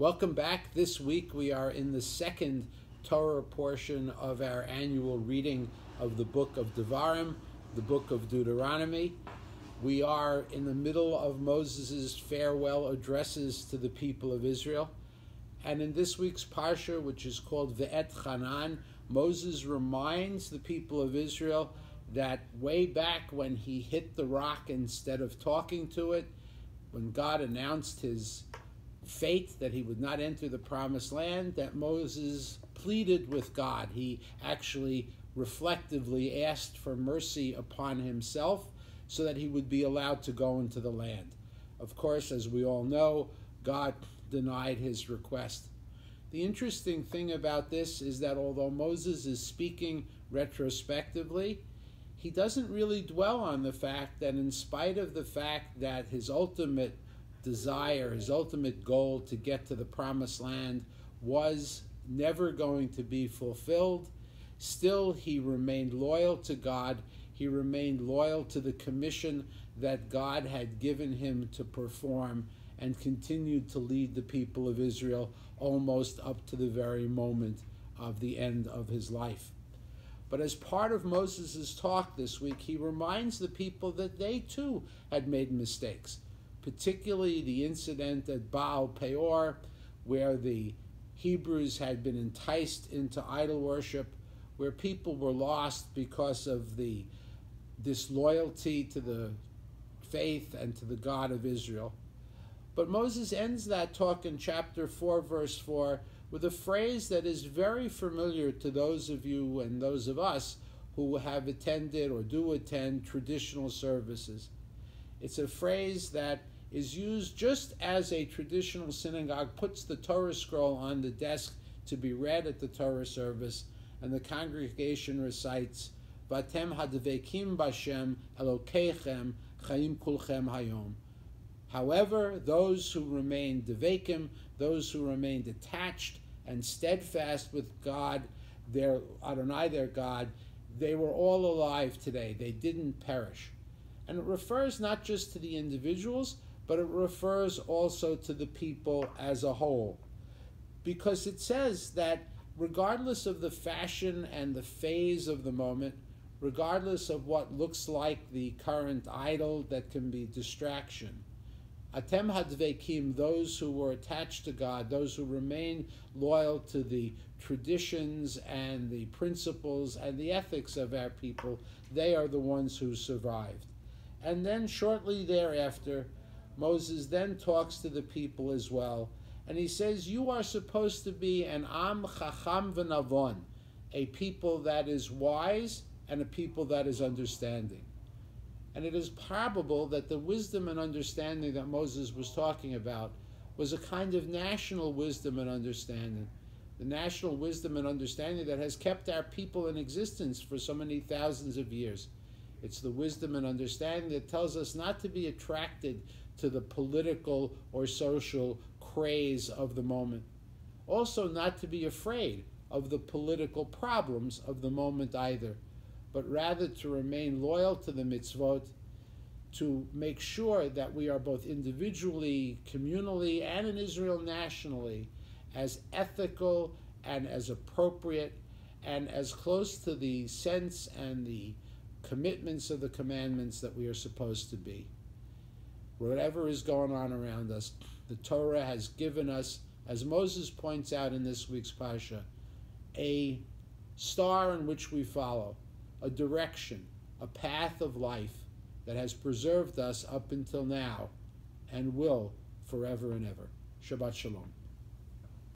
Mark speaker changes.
Speaker 1: Welcome back. This week we are in the second Torah portion of our annual reading of the book of Devarim, the book of Deuteronomy. We are in the middle of Moses' farewell addresses to the people of Israel. And in this week's Parsha, which is called Vaetchanan, Moses reminds the people of Israel that way back when he hit the rock instead of talking to it, when God announced his fate that he would not enter the promised land, that Moses pleaded with God. He actually reflectively asked for mercy upon himself so that he would be allowed to go into the land. Of course, as we all know, God denied his request. The interesting thing about this is that although Moses is speaking retrospectively, he doesn't really dwell on the fact that in spite of the fact that his ultimate desire, his ultimate goal to get to the promised land was never going to be fulfilled, still he remained loyal to God. He remained loyal to the commission that God had given him to perform and continued to lead the people of Israel almost up to the very moment of the end of his life. But as part of Moses' talk this week, he reminds the people that they too had made mistakes, particularly the incident at Baal Peor, where the Hebrews had been enticed into idol worship, where people were lost because of the disloyalty to the faith and to the God of Israel. But Moses ends that talk in chapter 4, verse 4, with a phrase that is very familiar to those of you and those of us who have attended or do attend traditional services. It's a phrase that is used just as a traditional synagogue puts the Torah scroll on the desk to be read at the Torah service, and the congregation recites, Vatem hadvekim b'Hashem Elokeichem chaim kulchem hayom. However, those who remained devekim, those who remained attached and steadfast with God, their Adonai, their God, they were all alive today. They didn't perish. And it refers not just to the individuals, but it refers also to the people as a whole. Because it says that regardless of the fashion and the phase of the moment, regardless of what looks like the current idol that can be distraction, Atem hadvekim, those who were attached to God, those who remain loyal to the traditions and the principles and the ethics of our people, they are the ones who survived. And then shortly thereafter, Moses then talks to the people as well, and he says, you are supposed to be an am chacham v'navon, a people that is wise and a people that is understanding. And it is probable that the wisdom and understanding that Moses was talking about was a kind of national wisdom and understanding, the national wisdom and understanding that has kept our people in existence for so many thousands of years. It's the wisdom and understanding that tells us not to be attracted to the political or social craze of the moment. Also not to be afraid of the political problems of the moment either, but rather to remain loyal to the mitzvot, to make sure that we are both individually, communally, and in Israel nationally as ethical and as appropriate and as close to the sense and the commitments of the commandments that we are supposed to be. Whatever is going on around us, the Torah has given us, as Moses points out in this week's Parsha, a star in which we follow, a direction, a path of life that has preserved us up until now and will forever and ever. Shabbat Shalom.